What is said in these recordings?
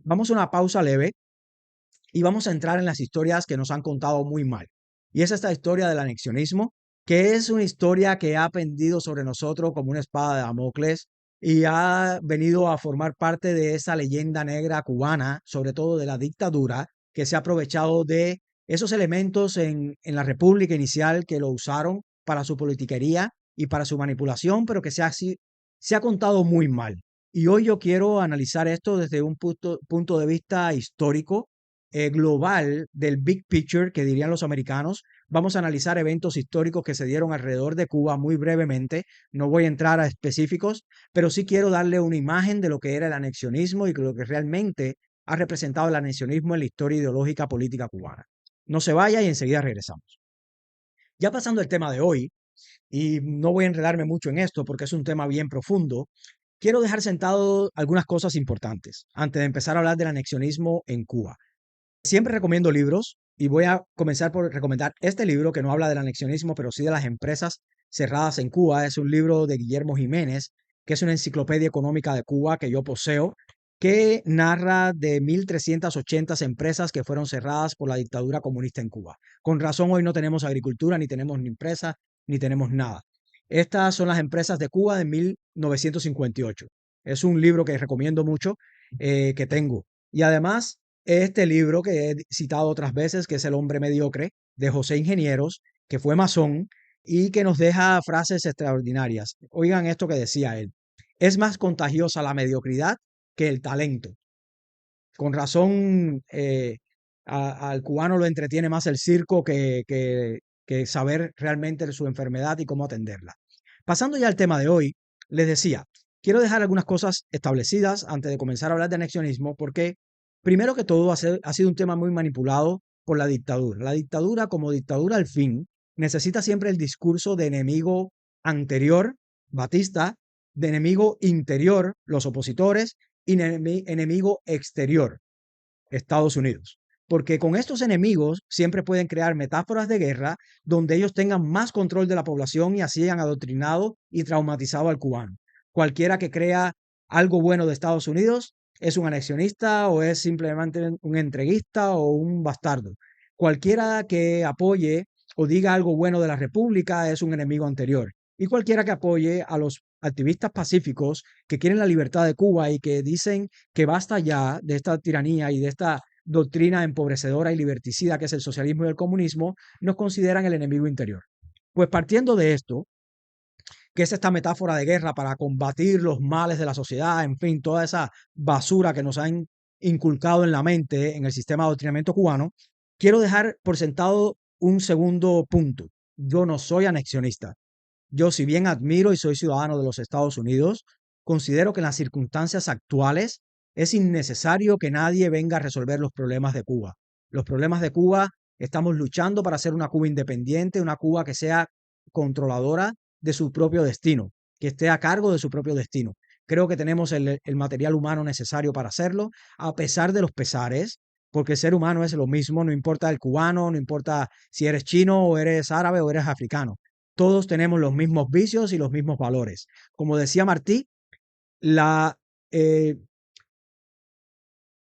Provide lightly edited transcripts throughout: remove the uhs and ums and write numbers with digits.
Vamos a una pausa leve y vamos a entrar en las historias que nos han contado muy mal. Y es esta historia del anexionismo, que es una historia que ha pendido sobre nosotros como una espada de Damocles y ha venido a formar parte de esa leyenda negra cubana, sobre todo de la dictadura, que se ha aprovechado de esos elementos en la república inicial que lo usaron para su politiquería y para su manipulación, pero que se ha contado muy mal. Y hoy yo quiero analizar esto desde un punto de vista histórico, global, del big picture que dirían los americanos. Vamos a analizar eventos históricos que se dieron alrededor de Cuba muy brevemente. No voy a entrar a específicos, pero sí quiero darle una imagen de lo que era el anexionismo y lo que realmente ha representado el anexionismo en la historia ideológica política cubana. No se vaya y enseguida regresamos. Ya pasando al tema de hoy, y no voy a enredarme mucho en esto porque es un tema bien profundo, quiero dejar sentado algunas cosas importantes antes de empezar a hablar del anexionismo en Cuba. Siempre recomiendo libros y voy a comenzar por recomendar este libro que no habla del anexionismo, pero sí de las empresas cerradas en Cuba. Es un libro de Guillermo Jiménez, que es una enciclopedia económica de Cuba que yo poseo, que narra de 1380 empresas que fueron cerradas por la dictadura comunista en Cuba. Con razón hoy no tenemos agricultura, ni tenemos ni empresas, ni tenemos nada. Estas son las empresas de Cuba de 1958. Es un libro que recomiendo mucho, que tengo. Y además este libro que he citado otras veces, que es El hombre mediocre, de José Ingenieros, que fue masón y que nos deja frases extraordinarias. Oigan esto que decía él. Es más contagiosa la mediocridad que el talento. Con razón, al cubano lo entretiene más el circo que saber realmente su enfermedad y cómo atenderla. Pasando ya al tema de hoy, les decía, quiero dejar algunas cosas establecidas antes de comenzar a hablar de anexionismo, porque primero que todo ha sido un tema muy manipulado por la dictadura. La dictadura, como dictadura al fin, necesita siempre el discurso de enemigo anterior, Batista, de enemigo interior, los opositores, y enemigo exterior, Estados Unidos. Porque con estos enemigos siempre pueden crear metáforas de guerra donde ellos tengan más control de la población y así hayan adoctrinado y traumatizado al cubano. Cualquiera que crea algo bueno de Estados Unidos es un anexionista o es simplemente un entreguista o un bastardo. Cualquiera que apoye o diga algo bueno de la República es un enemigo anterior. Y cualquiera que apoye a los activistas pacíficos que quieren la libertad de Cuba y que dicen que basta ya de esta tiranía y de esta doctrina empobrecedora y liberticida que es el socialismo y el comunismo, nos consideran el enemigo interior. Pues partiendo de esto, que es esta metáfora de guerra para combatir los males de la sociedad, en fin, toda esa basura que nos han inculcado en la mente en el sistema de adoctrinamiento cubano, quiero dejar por sentado un segundo punto. Yo no soy anexionista. Yo, si bien admiro y soy ciudadano de los Estados Unidos, considero que en las circunstancias actuales es innecesario que nadie venga a resolver los problemas de Cuba. Los problemas de Cuba, estamos luchando para hacer una Cuba independiente, una Cuba que sea controladora de su propio destino, que esté a cargo de su propio destino. Creo que tenemos el material humano necesario para hacerlo, a pesar de los pesares, porque el ser humano es lo mismo, no importa el cubano, no importa si eres chino o eres árabe o eres africano. Todos tenemos los mismos vicios y los mismos valores. Como decía Martí, la, eh,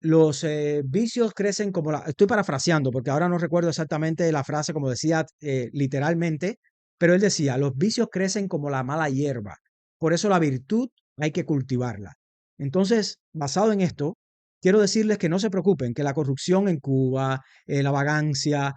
los vicios crecen como la... Estoy parafraseando porque ahora no recuerdo exactamente la frase como decía literalmente, pero él decía, los vicios crecen como la mala hierba. Por eso la virtud hay que cultivarla. Entonces, basado en esto, quiero decirles que no se preocupen, que la corrupción en Cuba, la vagancia,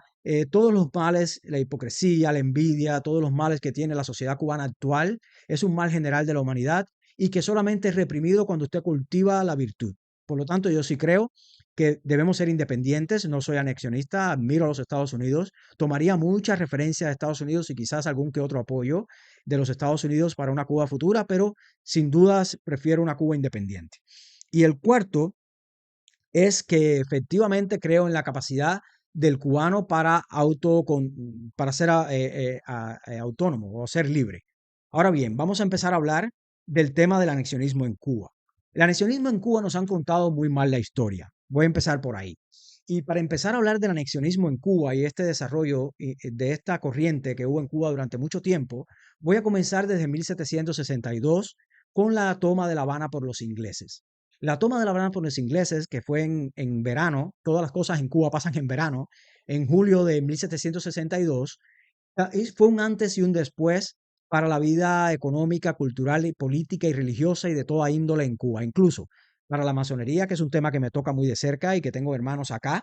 todos los males, la hipocresía, la envidia, todos los males que tiene la sociedad cubana actual, es un mal general de la humanidad y que solamente es reprimido cuando usted cultiva la virtud. Por lo tanto, yo sí creo que debemos ser independientes. No soy anexionista, admiro a los Estados Unidos. Tomaría mucha referencia de Estados Unidos y quizás algún que otro apoyo de los Estados Unidos para una Cuba futura, pero sin dudas prefiero una Cuba independiente. Y el cuarto es que efectivamente creo en la capacidad del cubano para ser autónomo o ser libre. Ahora bien, vamos a empezar a hablar del tema del anexionismo en Cuba. El anexionismo en Cuba nos han contado muy mal la historia. Voy a empezar por ahí. Y para empezar a hablar del anexionismo en Cuba y este desarrollo de esta corriente que hubo en Cuba durante mucho tiempo, voy a comenzar desde 1762 con la toma de La Habana por los ingleses. La toma de La Habana por los ingleses, que fue en verano, todas las cosas en Cuba pasan en verano, en julio de 1762, fue un antes y un después para la vida económica, cultural, y política y religiosa y de toda índole en Cuba, incluso para la masonería, que es un tema que me toca muy de cerca y que tengo hermanos acá.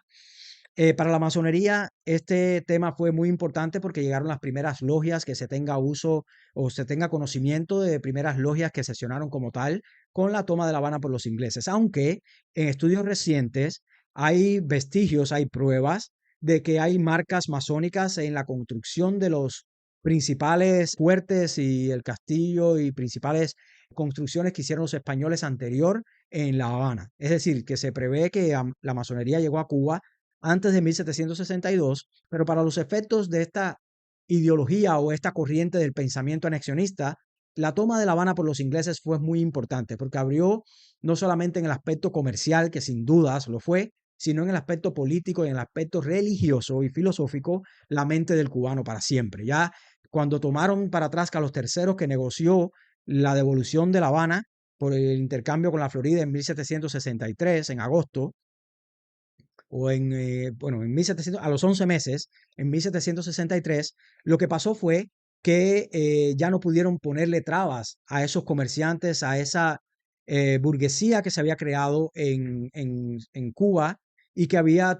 Para la masonería, este tema fue muy importante porque llegaron las primeras logias, que se tenga uso o se tenga conocimiento de primeras logias que sesionaron como tal con la toma de La Habana por los ingleses. Aunque en estudios recientes hay vestigios, hay pruebas de que hay marcas masónicas en la construcción de los principales fuertes y el castillo y principales construcciones que hicieron los españoles anterior en La Habana. Es decir, que se prevé que la masonería llegó a Cuba antes de 1762, pero para los efectos de esta ideología o esta corriente del pensamiento anexionista, la toma de La Habana por los ingleses fue muy importante porque abrió no solamente en el aspecto comercial, que sin dudas lo fue, sino en el aspecto político y en el aspecto religioso y filosófico, la mente del cubano para siempre. Ya cuando tomaron para atrás Carlos III, que negoció la devolución de La Habana por el intercambio con la Florida en 1763, en agosto, o bueno, en 1700, a los 11 meses, en 1763, lo que pasó fue que ya no pudieron ponerle trabas a esos comerciantes, a esa burguesía que se había creado en Cuba y que había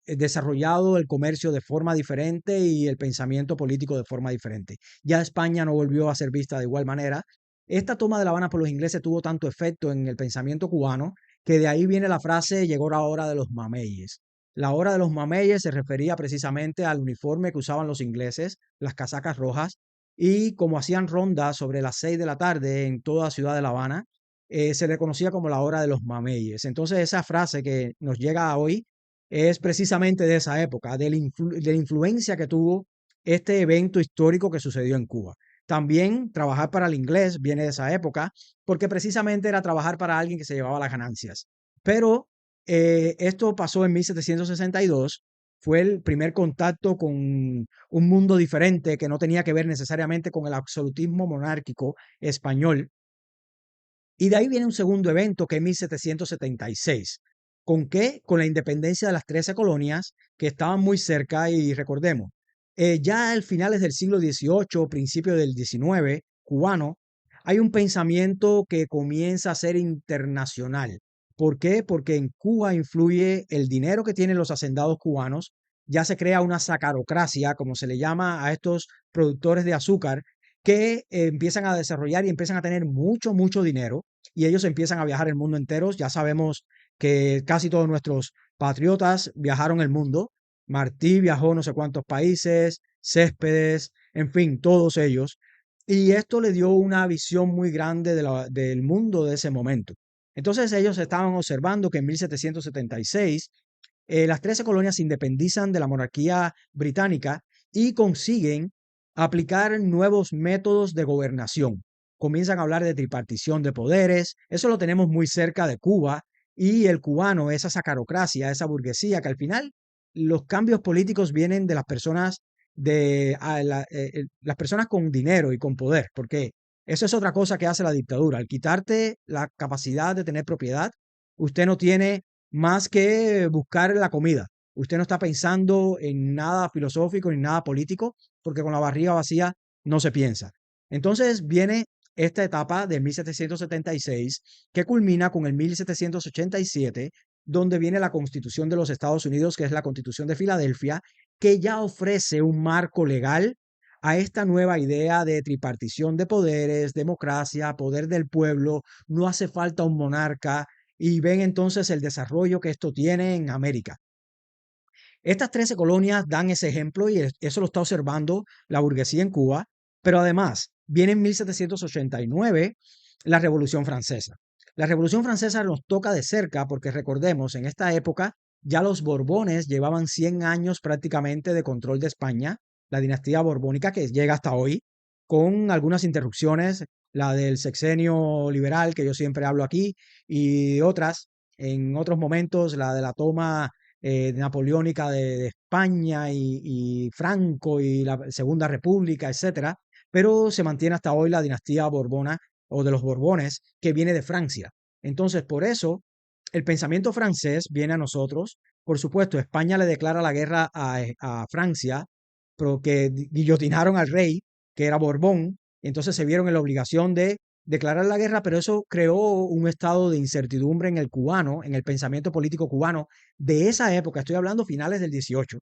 desarrollado el comercio de forma diferente y el pensamiento político de forma diferente. Ya España no volvió a ser vista de igual manera. Esta toma de La Habana por los ingleses tuvo tanto efecto en el pensamiento cubano que de ahí viene la frase llegó la hora de los mameyes. La hora de los mameyes se refería precisamente al uniforme que usaban los ingleses, las casacas rojas, y como hacían rondas sobre las 6 de la tarde en toda la ciudad de La Habana, se le conocía como la hora de los mameyes. Entonces esa frase que nos llega hoy es precisamente de esa época, de la influencia que tuvo este evento histórico que sucedió en Cuba. También trabajar para el inglés viene de esa época, porque precisamente era trabajar para alguien que se llevaba las ganancias. Pero esto pasó en 1762, fue el primer contacto con un mundo diferente que no tenía que ver necesariamente con el absolutismo monárquico español. Y de ahí viene un segundo evento que es 1776. ¿Con qué? Con la independencia de las 13 colonias que estaban muy cerca y recordemos, ya al finales del siglo XVIII, principio del XIX, cubano, hay un pensamiento que comienza a ser internacional. ¿Por qué? Porque en Cuba influye el dinero que tienen los hacendados cubanos, ya se crea una sacarocracia, como se le llama a estos productores de azúcar, que empiezan a desarrollar y empiezan a tener mucho, mucho dinero y ellos empiezan a viajar el mundo entero. Ya sabemos que casi todos nuestros patriotas viajaron el mundo. Martí viajó no sé cuántos países, Céspedes, en fin, todos ellos. Y esto le dio una visión muy grande del mundo de ese momento. Entonces ellos estaban observando que en 1776 las 13 colonias se independizan de la monarquía británica y consiguen aplicar nuevos métodos de gobernación. Comienzan a hablar de tripartición de poderes, eso lo tenemos muy cerca de Cuba, y el cubano, esa sacarocracia, esa burguesía, que al final los cambios políticos vienen de las personas las personas con dinero y con poder, porque eso es otra cosa que hace la dictadura. Al quitarte la capacidad de tener propiedad, usted no tiene más que buscar la comida. Usted no está pensando en nada filosófico ni nada político, porque con la barriga vacía no se piensa. Entonces viene esta etapa de 1776 que culmina con el 1787, donde viene la Constitución de los Estados Unidos, que es la Constitución de Filadelfia, que ya ofrece un marco legal a esta nueva idea de tripartición de poderes, democracia, poder del pueblo, no hace falta un monarca, y ven entonces el desarrollo que esto tiene en América. Estas 13 colonias dan ese ejemplo y eso lo está observando la burguesía en Cuba, pero además viene en 1789 la Revolución Francesa. La Revolución Francesa nos toca de cerca porque recordemos, en esta época ya los Borbones llevaban 100 años prácticamente de control de España, la dinastía borbónica que llega hasta hoy, con algunas interrupciones, la del sexenio liberal que yo siempre hablo aquí y otras, en otros momentos la de la toma napoleónica de España y Franco y la Segunda República, etcétera, pero se mantiene hasta hoy la dinastía borbona o de los Borbones que viene de Francia. Entonces, por eso, el pensamiento francés viene a nosotros. Por supuesto, España le declara la guerra a Francia, porque guillotinaron al rey, que era Borbón, entonces se vieron en la obligación de declarar la guerra, pero eso creó un estado de incertidumbre en el cubano, en el pensamiento político cubano de esa época, estoy hablando finales del 18,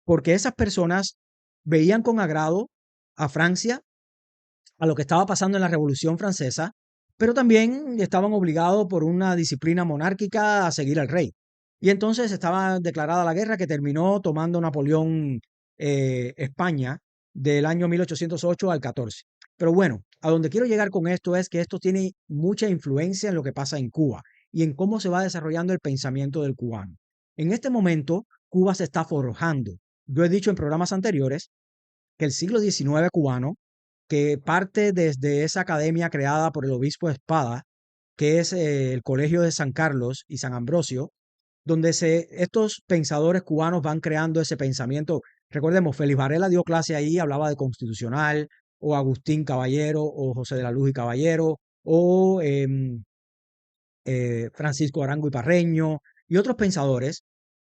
porque esas personas veían con agrado a Francia, a lo que estaba pasando en la Revolución Francesa, pero también estaban obligados por una disciplina monárquica a seguir al rey. Y entonces estaba declarada la guerra que terminó tomando Napoleón España del año 1808 al 14. Pero bueno, a donde quiero llegar con esto es que esto tiene mucha influencia en lo que pasa en Cuba y en cómo se va desarrollando el pensamiento del cubano. En este momento, Cuba se está forjando. Yo he dicho en programas anteriores que el siglo XIX cubano, que parte desde esa academia creada por el obispo Espada, que es el Colegio de San Carlos y San Ambrosio, donde estos pensadores cubanos van creando ese pensamiento. Recordemos, Félix Varela dio clase ahí, hablaba de constitucional, o Agustín Caballero, o José de la Luz y Caballero, o Francisco Arango y Parreño, y otros pensadores,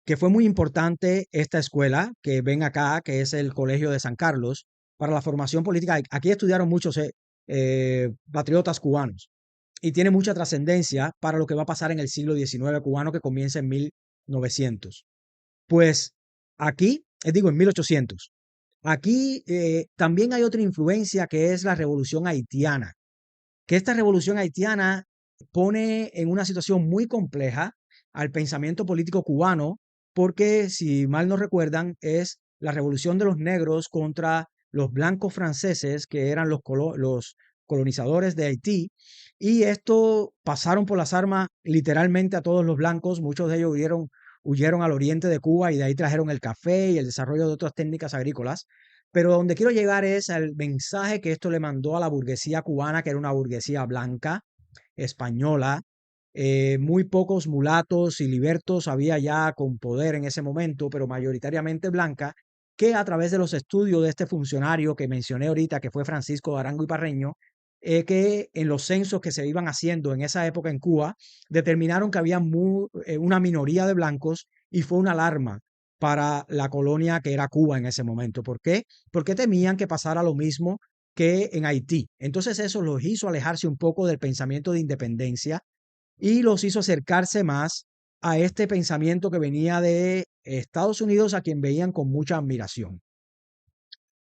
que fue muy importante esta escuela que ven acá, que es el Colegio de San Carlos, para la formación política. Aquí estudiaron muchos patriotas cubanos y tiene mucha trascendencia para lo que va a pasar en el siglo XIX cubano que comienza en 1900. Pues aquí, digo, en 1800. Aquí también hay otra influencia que es la revolución haitiana, que esta revolución haitiana pone en una situación muy compleja al pensamiento político cubano, porque si mal no recuerdan, es la revolución de los negros contra los blancos franceses, que eran los colonizadores de Haití, y esto pasaron por las armas literalmente a todos los blancos, muchos de ellos huyeron al oriente de Cuba y de ahí trajeron el café y el desarrollo de otras técnicas agrícolas. Pero donde quiero llegar es al mensaje que esto le mandó a la burguesía cubana, que era una burguesía blanca, española. Muy pocos mulatos y libertos había ya con poder en ese momento, pero mayoritariamente blanca, que a través de los estudios de este funcionario que mencioné ahorita, que fue Francisco Arango y Parreño, que en los censos que se iban haciendo en esa época en Cuba, determinaron que había una minoría de blancos y fue una alarma para la colonia que era Cuba en ese momento. ¿Por qué? Porque temían que pasara lo mismo que en Haití. Entonces eso los hizo alejarse un poco del pensamiento de independencia y los hizo acercarse más a este pensamiento que venía de Estados Unidos, a quien veían con mucha admiración.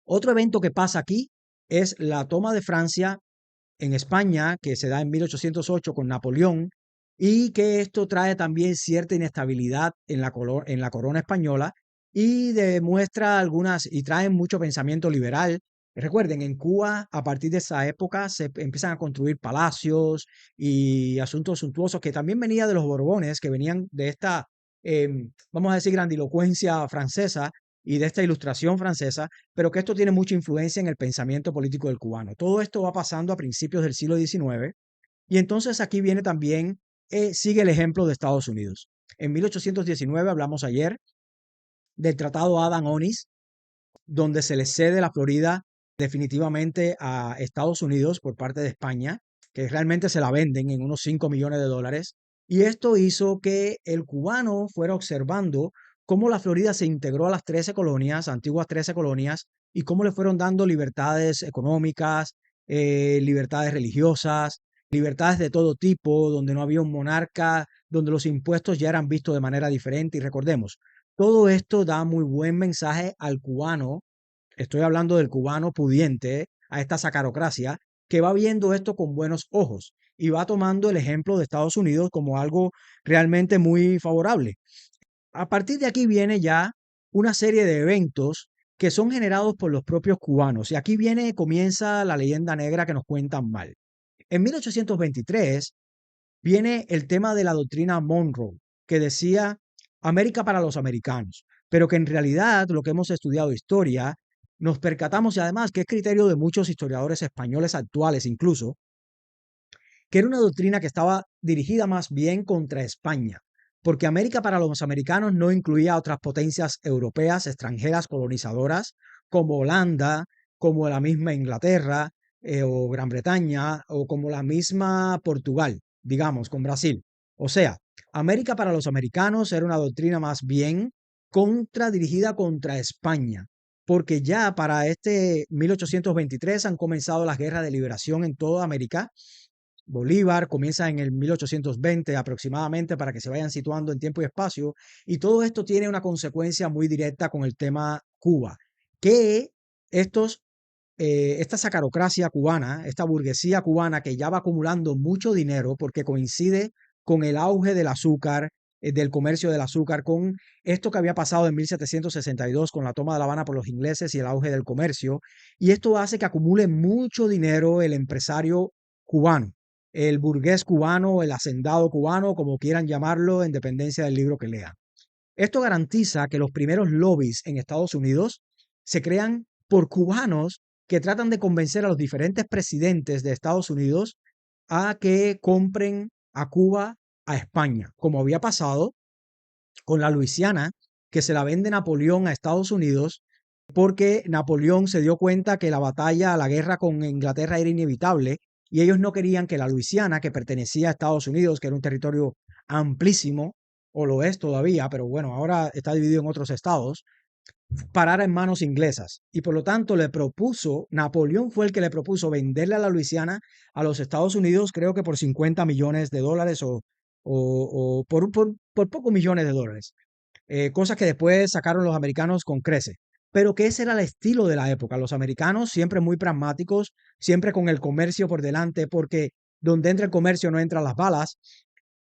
Otro evento que pasa aquí es la toma de Francia en España, que se da en 1808 con Napoleón, y que esto trae también cierta inestabilidad en la corona española y demuestra algunas, y trae mucho pensamiento liberal. Recuerden, en Cuba, a partir de esa época, se empiezan a construir palacios y asuntos suntuosos que también venía de los Borbones, que venían de esta, vamos a decir, grandilocuencia francesa y de esta ilustración francesa, pero que esto tiene mucha influencia en el pensamiento político del cubano. Todo esto va pasando a principios del siglo XIX y entonces aquí viene también, sigue el ejemplo de Estados Unidos. En 1819, hablamos ayer del Tratado Adams-Onis, donde se le cede la Florida definitivamente a Estados Unidos por parte de España, que realmente se la venden en unos 5 millones de dólares. Y esto hizo que el cubano fuera observando cómo la Florida se integró a las 13 colonias, antiguas 13 colonias, y cómo le fueron dando libertades económicas, libertades religiosas, libertades de todo tipo, donde no había un monarca, donde los impuestos ya eran vistos de manera diferente. Y recordemos, todo esto da muy buen mensaje al cubano. Estoy hablando del cubano pudiente, a esta sacarocracia, que va viendo esto con buenos ojos y va tomando el ejemplo de Estados Unidos como algo realmente muy favorable. A partir de aquí viene ya una serie de eventos que son generados por los propios cubanos. Y aquí comienza la leyenda negra que nos cuentan mal. En 1823 viene el tema de la doctrina Monroe, que decía América para los americanos, pero que en realidad lo que hemos estudiado historia, nos percatamos y además que es criterio de muchos historiadores españoles actuales incluso, que era una doctrina que estaba dirigida más bien contra España, porque América para los americanos no incluía a otras potencias europeas extranjeras colonizadoras como Holanda, como la misma Inglaterra o Gran Bretaña o como la misma Portugal. digamos, con Brasil. O sea, América para los americanos era una doctrina más bien dirigida contra España, porque ya para este 1823 han comenzado las guerras de liberación en toda América. Bolívar comienza en el 1820 aproximadamente para que se vayan situando en tiempo y espacio, y todo esto tiene una consecuencia muy directa con el tema Cuba, que esta sacarocracia cubana, esta burguesía cubana que ya va acumulando mucho dinero porque coincide con el auge del azúcar, del comercio del azúcar, con esto que había pasado en 1762 con la toma de La Habana por los ingleses y el auge del comercio, y esto hace que acumule mucho dinero el empresario cubano, el burgués cubano, el hacendado cubano, como quieran llamarlo, en dependencia del libro que lean. Esto garantiza que los primeros lobbies en Estados Unidos se crean por cubanos que tratan de convencer a los diferentes presidentes de Estados Unidos a que compren a Cuba a España, como había pasado con la Luisiana, que se la vende Napoleón a Estados Unidos porque Napoleón se dio cuenta que la batalla, la guerra con Inglaterra era inevitable y ellos no querían que la Luisiana, que pertenecía a Estados Unidos, que era un territorio amplísimo, o lo es todavía, pero bueno, ahora está dividido en otros estados, parara en manos inglesas. Y por lo tanto Napoleón fue el que le propuso venderle a la Luisiana a los Estados Unidos, creo que por 50 millones de dólares o por pocos millones de dólares. Cosas que después sacaron los americanos con crece. Pero que ese era el estilo de la época. Los americanos siempre muy pragmáticos, siempre con el comercio por delante, porque donde entra el comercio no entran las balas,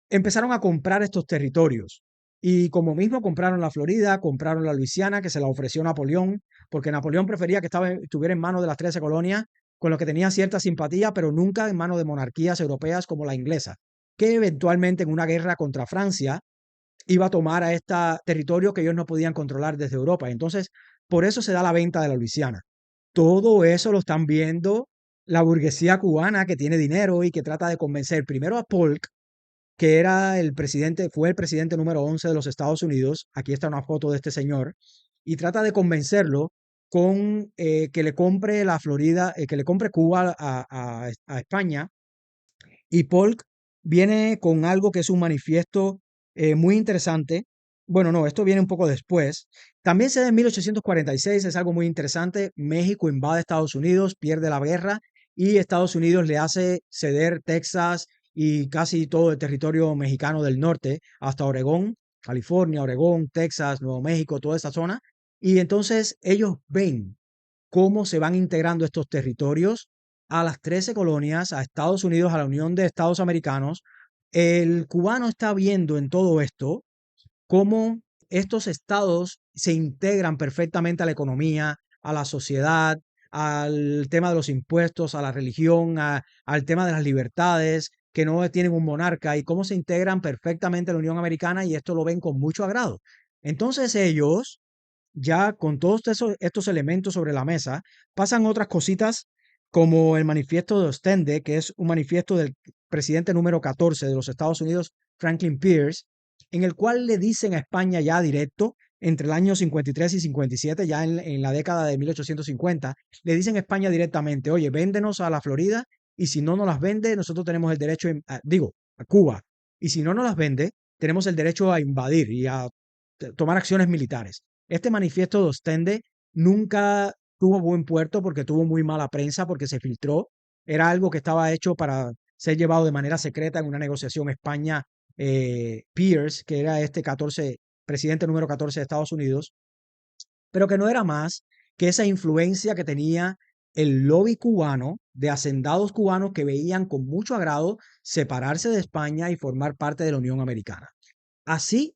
empezaron a comprar estos territorios. Y como mismo compraron la Florida, compraron la Luisiana, que se la ofreció Napoleón, porque Napoleón prefería que estuviera en manos de las 13 colonias, con lo que tenía cierta simpatía, pero nunca en manos de monarquías europeas como la inglesa, que eventualmente en una guerra contra Francia iba a tomar a este territorio que ellos no podían controlar desde Europa. Entonces, por eso se da la venta de la Luisiana. Todo eso lo están viendo la burguesía cubana que tiene dinero y que trata de convencer primero a Polk, que era fue el presidente número 11 de los Estados Unidos. Aquí está una foto de este señor, y trata de convencerlo con que le compre la Florida, que le compre Cuba a España. Y Polk viene con algo que es un manifiesto muy interesante. Bueno, no, esto viene un poco después. También se da en 1846, es algo muy interesante. México invade Estados Unidos, pierde la guerra y Estados Unidos le hace ceder Texas y casi todo el territorio mexicano del norte, hasta Oregón, California, Oregón, Texas, Nuevo México, toda esa zona. Y entonces ellos ven cómo se van integrando estos territorios a las 13 colonias, a Estados Unidos, a la Unión de Estados Americanos. El cubano está viendo en todo esto cómo estos estados se integran perfectamente a la economía, a la sociedad, al tema de los impuestos, a la religión, al tema de las libertades, que no tienen un monarca, y cómo se integran perfectamente a la Unión Americana, y esto lo ven con mucho agrado. Entonces ellos, ya con todos estos elementos sobre la mesa, pasan otras cositas como el manifiesto de Ostende, que es un manifiesto del presidente número 14 de los Estados Unidos, Franklin Pierce, en el cual le dicen a España ya directo, entre el año 53 y 57, ya en la década de 1850, le dicen a España directamente: oye, véndenos a la Florida, y si no nos las vende, nosotros tenemos el derecho, a Cuba, y si no nos las vende, tenemos el derecho a invadir y a tomar acciones militares. Este manifiesto de Ostende nunca tuvo buen puerto porque tuvo muy mala prensa, porque se filtró. Era algo que estaba hecho para ser llevado de manera secreta en una negociación España, Pierce, que era este presidente número 14 de Estados Unidos, pero que no era más que esa influencia que tenía el lobby cubano, de hacendados cubanos que veían con mucho agrado separarse de España y formar parte de la Unión Americana. Así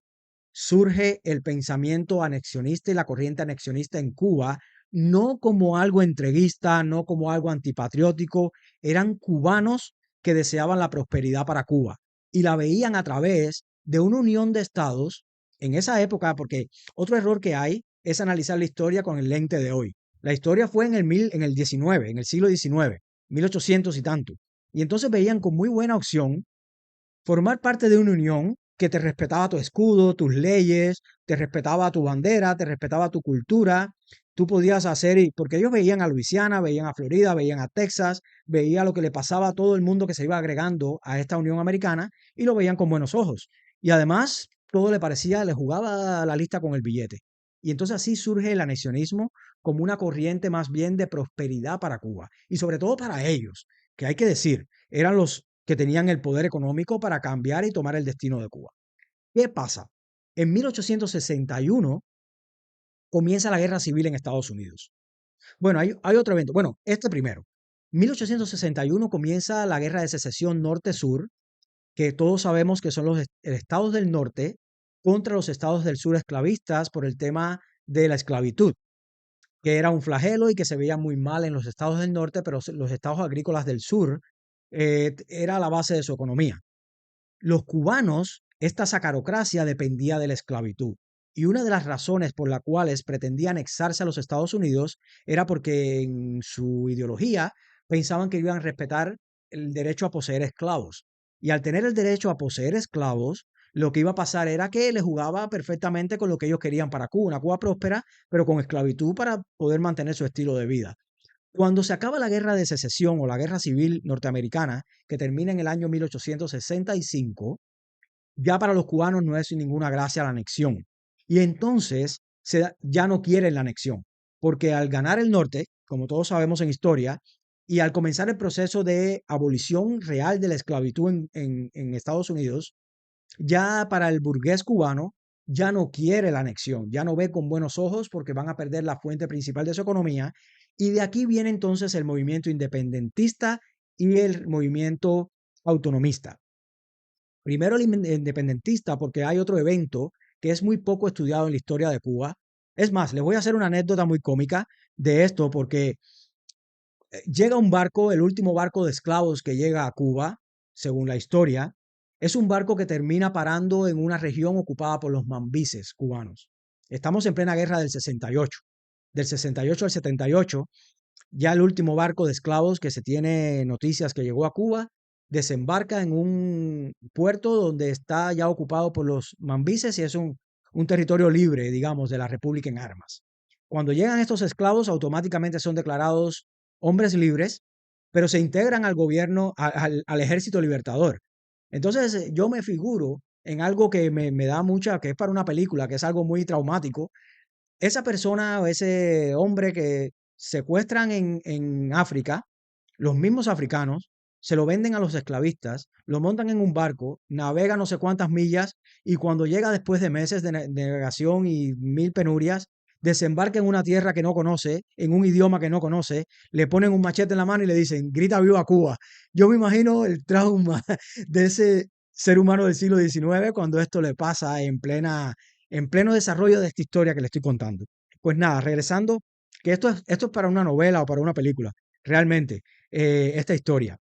surge el pensamiento anexionista y la corriente anexionista en Cuba, no como algo entreguista, no como algo antipatriótico. Eran cubanos que deseaban la prosperidad para Cuba y la veían a través de una unión de estados en esa época, porque otro error que hay es analizar la historia con el lente de hoy. La historia fue en el 19, en el siglo XIX, 1800 y tanto. Y entonces veían con muy buena opción formar parte de una unión que te respetaba tu escudo, tus leyes, te respetaba tu bandera, te respetaba tu cultura, tú podías hacer, porque ellos veían a Luisiana, veían a Florida, veían a Texas, veían lo que le pasaba a todo el mundo que se iba agregando a esta Unión Americana y lo veían con buenos ojos. Y además, todo le parecía, le jugaba la lista con el billete. Y entonces así surge el anexionismo como una corriente más bien de prosperidad para Cuba y sobre todo para ellos, que hay que decir, eran los que tenían el poder económico para cambiar y tomar el destino de Cuba. ¿Qué pasa? En 1861 comienza la guerra civil en Estados Unidos. Bueno, hay otro evento. Bueno, este primero. 1861 comienza la guerra de secesión norte-sur, que todos sabemos que son los estados del norte contra los estados del sur esclavistas por el tema de la esclavitud, que era un flagelo y que se veía muy mal en los estados del norte, pero los estados agrícolas del sur era la base de su economía. Los cubanos, esta sacarocracia dependía de la esclavitud. Y una de las razones por las cuales pretendía anexarse a los Estados Unidos era porque en su ideología pensaban que iban a respetar el derecho a poseer esclavos. Y al tener el derecho a poseer esclavos, lo que iba a pasar era que le jugaba perfectamente con lo que ellos querían para Cuba, una Cuba próspera, pero con esclavitud para poder mantener su estilo de vida. Cuando se acaba la guerra de secesión o la guerra civil norteamericana, que termina en el año 1865, ya para los cubanos no es ninguna gracia la anexión. Y entonces ya no quieren la anexión, porque al ganar el norte, como todos sabemos en historia, y al comenzar el proceso de abolición real de la esclavitud en Estados Unidos, ya para el burgués cubano ya no quiere la anexión, ya no ve con buenos ojos porque van a perder la fuente principal de su economía. Y de aquí viene entonces el movimiento independentista y el movimiento autonomista. Primero el independentista, porque hay otro evento que es muy poco estudiado en la historia de Cuba. Es más, les voy a hacer una anécdota muy cómica de esto, porque llega un barco, el último barco de esclavos que llega a Cuba, según la historia, es un barco que termina parando en una región ocupada por los mambises cubanos. Estamos en plena guerra del 68. Del 68 al 78, ya el último barco de esclavos que se tiene noticias que llegó a Cuba desembarca en un puerto donde está ya ocupado por los mambises y es un territorio libre, digamos, de la República en armas. Cuando llegan estos esclavos, automáticamente son declarados hombres libres, pero se integran al gobierno, al ejército libertador. Entonces, yo me figuro en algo que me da mucha, que es para una película, que es algo muy traumático. Esa persona o ese hombre que secuestran en África, los mismos africanos, se lo venden a los esclavistas, lo montan en un barco, navega no sé cuántas millas y cuando llega después de meses de navegación y mil penurias, desembarca en una tierra que no conoce, en un idioma que no conoce, le ponen un machete en la mano y le dicen, grita viva Cuba. Yo me imagino el trauma de ese ser humano del siglo XIX cuando esto le pasa en pleno desarrollo de esta historia que le estoy contando. Pues nada, regresando, que esto es para una novela o para una película, realmente, esta historia.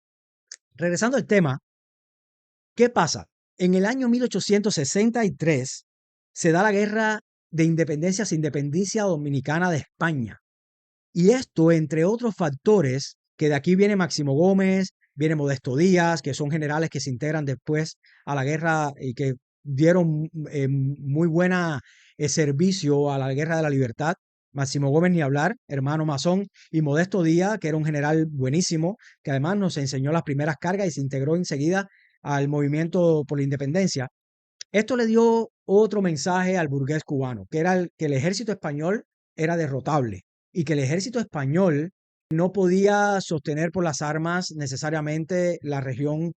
Regresando al tema, ¿qué pasa? En el año 1863 se da la guerra de independencia, se independencia dominicana de España. Y esto, entre otros factores, que de aquí viene Máximo Gómez, viene Modesto Díaz, que son generales que se integran después a la guerra y que dieron muy buena servicio a la guerra de la libertad. Máximo Gómez ni hablar, hermano masón, y Modesto Díaz, que era un general buenísimo, que además nos enseñó las primeras cargas y se integró enseguida al movimiento por la independencia. Esto le dio otro mensaje al burgués cubano, que era que el ejército español era derrotable y que el ejército español no podía sostener por las armas necesariamente la región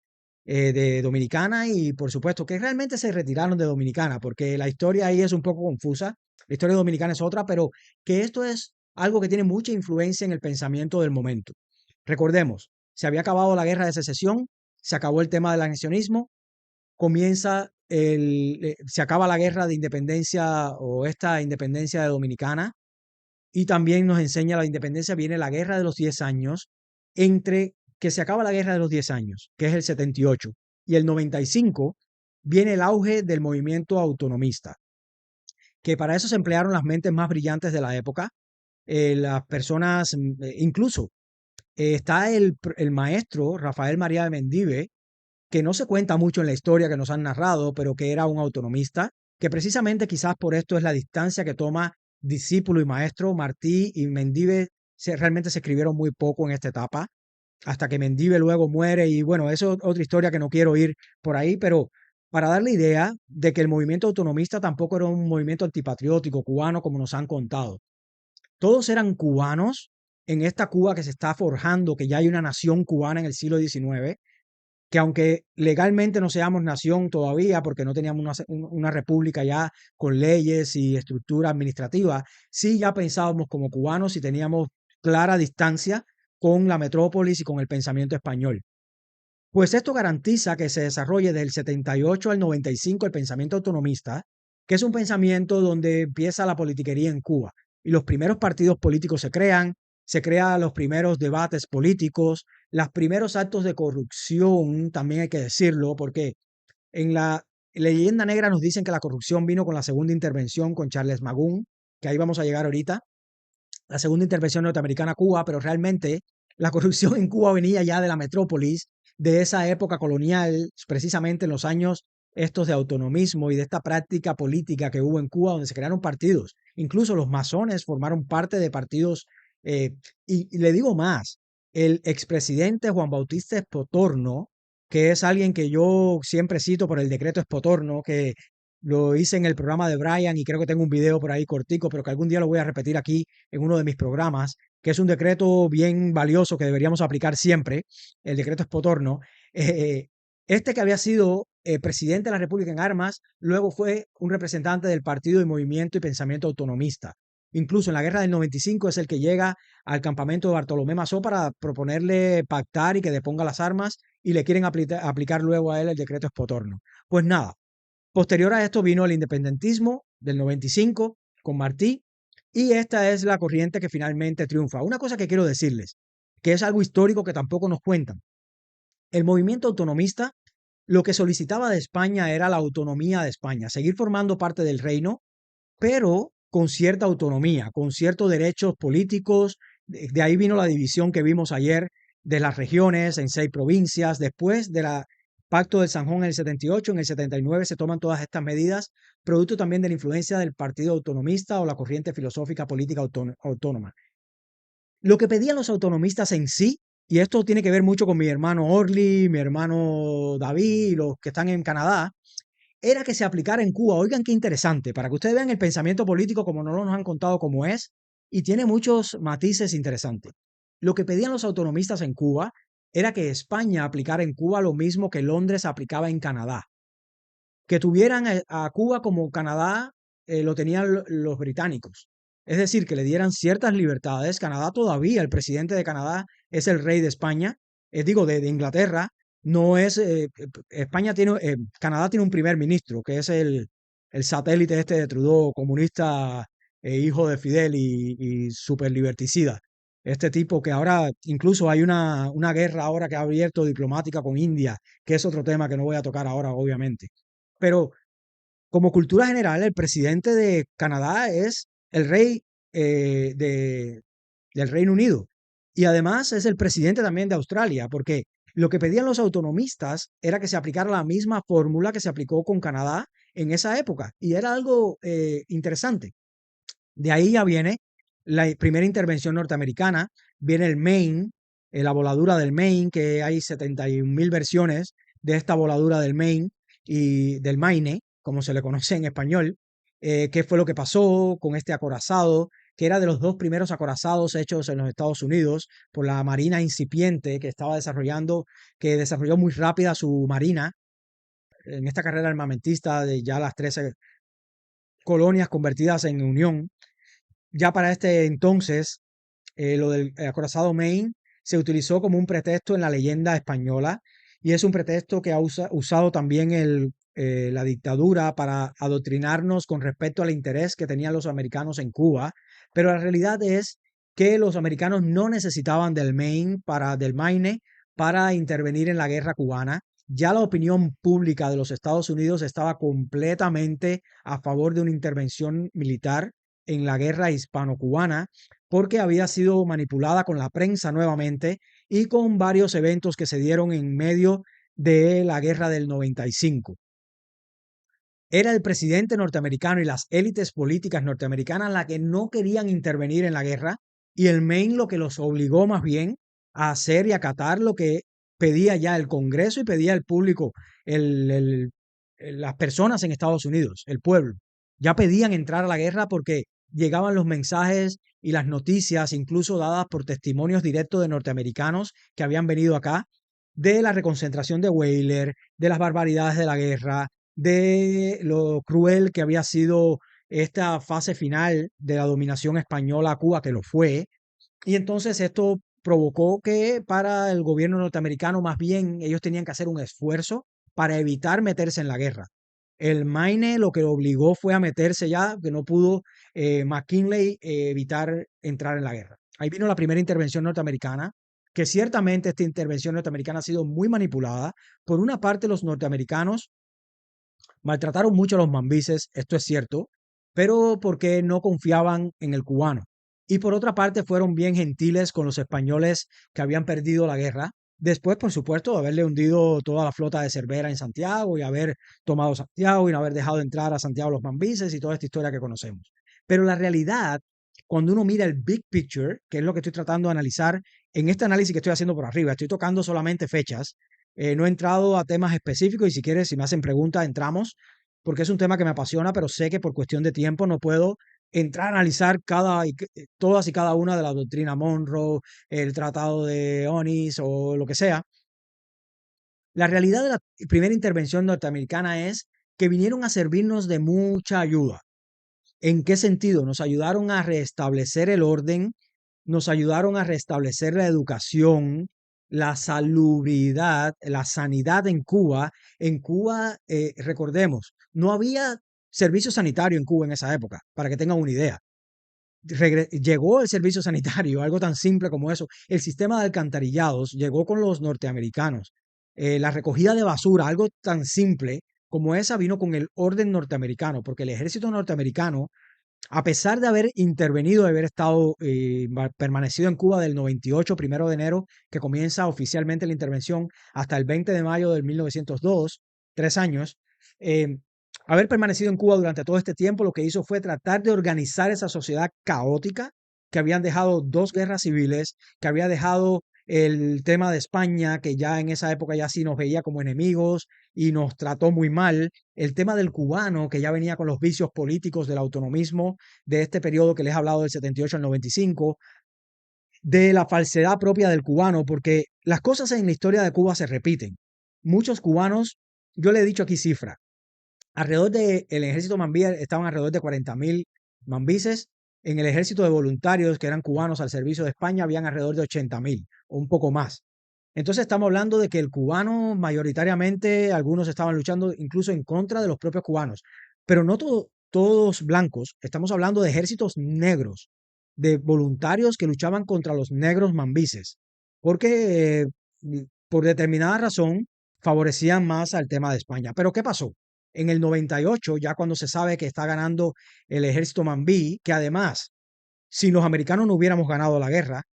de Dominicana y por supuesto que realmente se retiraron de Dominicana, porque la historia ahí es un poco confusa, la historia dominicana es otra, pero que esto es algo que tiene mucha influencia en el pensamiento del momento. Recordemos, se había acabado la guerra de secesión, se acabó el tema del anexionismo, se acaba la guerra de independencia o esta independencia de Dominicana y también nos enseña la independencia, viene la guerra de los 10 años, entre que se acaba la guerra de los 10 años, que es el 78, y el 95 viene el auge del movimiento autonomista, que para eso se emplearon las mentes más brillantes de la época, las personas, incluso está el maestro Rafael María de Mendive, que no se cuenta mucho en la historia que nos han narrado, pero que era un autonomista, que precisamente quizás por esto es la distancia que toma discípulo y maestro. Martí y Mendive realmente se escribieron muy poco en esta etapa, hasta que Mendive luego muere y bueno, eso es otra historia que no quiero ir por ahí, pero para dar la idea de que el movimiento autonomista tampoco era un movimiento antipatriótico cubano como nos han contado. Todos eran cubanos en esta Cuba que se está forjando, que ya hay una nación cubana en el siglo XIX, que aunque legalmente no seamos nación todavía, porque no teníamos una república ya con leyes y estructura administrativa, sí ya pensábamos como cubanos y teníamos clara distancia con la metrópolis y con el pensamiento español. Pues esto garantiza que se desarrolle del 78 al 95 el pensamiento autonomista, que es un pensamiento donde empieza la politiquería en Cuba y los primeros partidos políticos se crean los primeros debates políticos, los primeros actos de corrupción, también hay que decirlo, porque en la leyenda negra nos dicen que la corrupción vino con la segunda intervención con Charles Magún, que ahí vamos a llegar ahorita, la segunda intervención norteamericana a Cuba, pero realmente la corrupción en Cuba venía ya de la metrópolis, de esa época colonial, precisamente en los años estos de autonomismo y de esta práctica política que hubo en Cuba, donde se crearon partidos. Incluso los masones formaron parte de partidos. Y le digo más, el expresidente Juan Bautista Espotorno, que es alguien que yo siempre cito por el decreto Espotorno, que lo hice en el programa de Brian y creo que tengo un video por ahí cortico, pero que algún día lo voy a repetir aquí en uno de mis programas, que es un decreto bien valioso que deberíamos aplicar siempre, el decreto Espotorno. Eh, este que había sido presidente de la República en armas, luego fue un representante del partido y movimiento y pensamiento autonomista. Incluso en la guerra del 95 es el que llega al campamento de Bartolomé Mazó para proponerle pactar y que deponga las armas y le quieren aplicar luego a él el decreto Espotorno. Pues nada, posterior a esto vino el independentismo del 95 con Martí y esta es la corriente que finalmente triunfa. Una cosa que quiero decirles, que es algo histórico que tampoco nos cuentan. El movimiento autonomista lo que solicitaba de España era la autonomía de España, seguir formando parte del reino, pero con cierta autonomía, con ciertos derechos políticos. De ahí vino la división que vimos ayer de las regiones en 6 provincias. Después del Pacto de San Juan en el 78, en el 79 se toman todas estas medidas, producto también de la influencia del Partido Autonomista o la corriente filosófica política autónoma. Lo que pedían los autonomistas en sí, y esto tiene que ver mucho con mi hermano Orly, mi hermano David y los que están en Canadá, era que se aplicara en Cuba. Oigan qué interesante, para que ustedes vean el pensamiento político como no nos han contado cómo es, y tiene muchos matices interesantes. Lo que pedían los autonomistas en Cuba era que España aplicara en Cuba lo mismo que Londres aplicaba en Canadá, que tuvieran a Cuba como Canadá lo tenían los británicos. Es decir, que le dieran ciertas libertades. Canadá todavía, el presidente de Canadá es el rey de España, digo, de Inglaterra. No es, España tiene, Canadá tiene un primer ministro, que es el satélite este de Trudeau, comunista, hijo de Fidel y super liberticida. Este tipo que ahora, incluso hay una guerra ahora que ha abierto diplomática con India, que es otro tema que no voy a tocar ahora, obviamente. Pero como cultura general, el presidente de Canadá es el rey del Reino Unido. Y además es el presidente también de Australia, porque lo que pedían los autonomistas era que se aplicara la misma fórmula que se aplicó con Canadá en esa época. Y era algo interesante. De ahí ya viene la primera intervención norteamericana, viene el Maine, la voladura del Maine, que hay 71.000 versiones de esta voladura del Maine y del Maine, como se le conoce en español. Qué fue lo que pasó con este acorazado, que era de los dos primeros acorazados hechos en los Estados Unidos por la Marina incipiente que estaba desarrollando, que desarrolló muy rápida su marina en esta carrera armamentista de ya las 13 colonias convertidas en unión. Ya para este entonces, lo del acorazado Maine se utilizó como un pretexto en la leyenda española y es un pretexto que ha usado también la dictadura para adoctrinarnos con respecto al interés que tenían los americanos en Cuba. Pero la realidad es que los americanos no necesitaban del Maine para intervenir en la guerra cubana. Ya la opinión pública de los Estados Unidos estaba completamente a favor de una intervención militar en la guerra hispano-cubana, porque había sido manipulada con la prensa nuevamente y con varios eventos que se dieron en medio de la guerra del 95. era el presidente norteamericano y las élites políticas norteamericanas las que no querían intervenir en la guerra, y el Maine lo que los obligó más bien a hacer y acatar lo que pedía ya el Congreso y pedía el público, el, el, las personas en Estados Unidos, el pueblo. Ya pedían entrar a la guerra porque llegaban los mensajes y las noticias, incluso dadas por testimonios directos de norteamericanos que habían venido acá, de la reconcentración de Weyler, de las barbaridades de la guerra, de lo cruel que había sido esta fase final de la dominación española a Cuba, que lo fue. Y entonces esto provocó que para el gobierno norteamericano más bien ellos tenían que hacer un esfuerzo para evitar meterse en la guerra. El Maine lo que lo obligó fue a meterse ya, que no pudo McKinley evitar entrar en la guerra. Ahí vino la primera intervención norteamericana, que ciertamente esta intervención norteamericana ha sido muy manipulada. Por una parte, los norteamericanos maltrataron mucho a los mambises, esto es cierto, pero porque no confiaban en el cubano. Y por otra parte, fueron bien gentiles con los españoles que habían perdido la guerra. Después, por supuesto, de haberle hundido toda la flota de Cervera en Santiago y haber tomado Santiago y no haber dejado entrar a Santiago los mambises y toda esta historia que conocemos. Pero la realidad, cuando uno mira el big picture, que es lo que estoy tratando de analizar en este análisis que estoy haciendo por arriba, estoy tocando solamente fechas, no he entrado a temas específicos y si quieres, si me hacen preguntas, entramos, porque es un tema que me apasiona, pero sé que por cuestión de tiempo no puedo entrar a analizar todas y cada una de la doctrina Monroe, el tratado de Onís o lo que sea. La realidad de la primera intervención norteamericana es que vinieron a servirnos de mucha ayuda. ¿En qué sentido? Nos ayudaron a restablecer el orden, nos ayudaron a restablecer la educación, la salubridad, la sanidad en Cuba. En Cuba, recordemos, no había servicio sanitario en Cuba en esa época, para que tengan una idea. Llegó el servicio sanitario, algo tan simple como eso. El sistema de alcantarillados llegó con los norteamericanos. La recogida de basura, algo tan simple como esa, vino con el orden norteamericano, porque el ejército norteamericano, a pesar de haber intervenido, de haber estado permanecido en Cuba del 98, 1 de enero, que comienza oficialmente la intervención, hasta el 20 de mayo del 1902, 3 años, eh, haber permanecido en Cuba durante todo este tiempo, lo que hizo fue tratar de organizar esa sociedad caótica que habían dejado dos guerras civiles, que había dejado el tema de España, que ya en esa época ya sí nos veía como enemigos y nos trató muy mal, el tema del cubano, que ya venía con los vicios políticos del autonomismo de este periodo que les he hablado del 78 al 95, de la falsedad propia del cubano, porque las cosas en la historia de Cuba se repiten. Muchos cubanos, yo le he dicho aquí cifra, alrededor del ejército mambí estaban alrededor de 40.000 mambises. En el ejército de voluntarios, que eran cubanos al servicio de España, habían alrededor de 80.000 o un poco más. Entonces estamos hablando de que el cubano, mayoritariamente, algunos estaban luchando incluso en contra de los propios cubanos, pero no todos blancos. Estamos hablando de ejércitos negros, de voluntarios que luchaban contra los negros mambises, porque por determinada razón favorecían más al tema de España. Pero ¿qué pasó? En el 98, ya cuando se sabe que está ganando el ejército mambí, que además, si los americanos no hubiéramos ganado la guerra,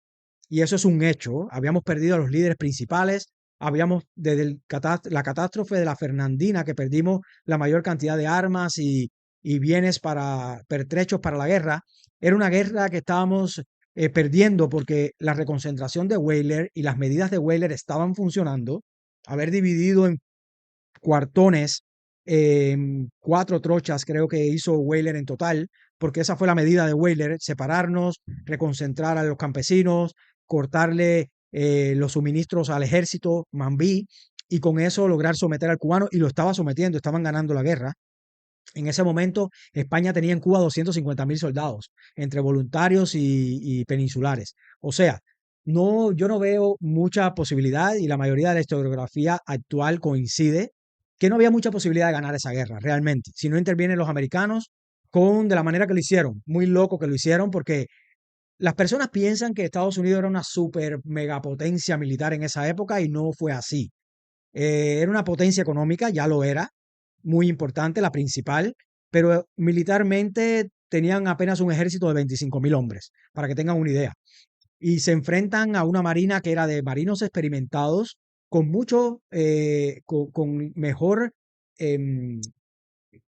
y eso es un hecho, habíamos perdido a los líderes principales, habíamos desde la catástrofe de la Fernandina, que perdimos la mayor cantidad de armas y bienes pertrechos para la guerra. Era una guerra que estábamos perdiendo porque la reconcentración de Weyler y las medidas de Weyler estaban funcionando. Haber dividido en cuartones, 4 trochas creo que hizo Weyler en total, porque esa fue la medida de Weyler: separarnos, reconcentrar a los campesinos, cortarle los suministros al ejército mambí y con eso lograr someter al cubano, y lo estaba sometiendo, estaban ganando la guerra. En ese momento España tenía en Cuba 250.000 soldados, entre voluntarios y peninsulares. O sea, no, yo no veo mucha posibilidad, y la mayoría de la historiografía actual coincide que no había mucha posibilidad de ganar esa guerra realmente, si no intervienen los americanos de la manera que lo hicieron. Muy loco que lo hicieron, porque las personas piensan que Estados Unidos era una super megapotencia militar en esa época y no fue así. Era una potencia económica, ya lo era, muy importante, la principal, pero militarmente tenían apenas un ejército de 25.000 hombres, para que tengan una idea. Y se enfrentan a una marina que era de marinos experimentados, con mejor, em,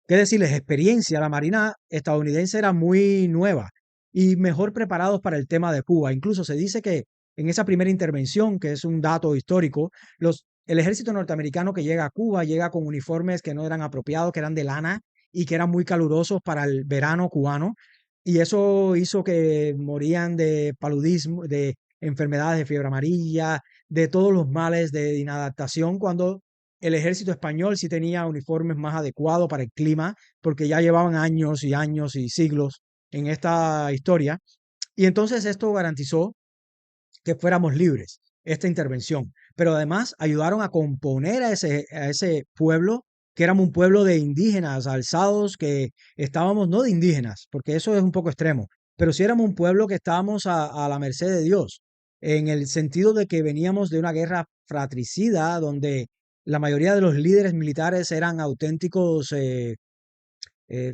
qué decirles, experiencia, la Marina estadounidense era muy nueva y mejor preparados para el tema de Cuba. Incluso se dice que en esa primera intervención, que es un dato histórico, el ejército norteamericano que llega a Cuba llega con uniformes que no eran apropiados, que eran de lana y que eran muy calurosos para el verano cubano. Y eso hizo que morían de paludismo, de enfermedades de fiebre amarilla, de todos los males de inadaptación, cuando el ejército español sí tenía uniformes más adecuados para el clima, porque ya llevaban años y años y siglos en esta historia. Y entonces esto garantizó que fuéramos libres, esta intervención. Pero además ayudaron a componer a ese pueblo, que éramos un pueblo de indígenas alzados, que estábamos, no de indígenas, porque eso es un poco extremo, pero sí éramos un pueblo que estábamos a la merced de Dios, en el sentido de que veníamos de una guerra fratricida, donde la mayoría de los líderes militares eran auténticos,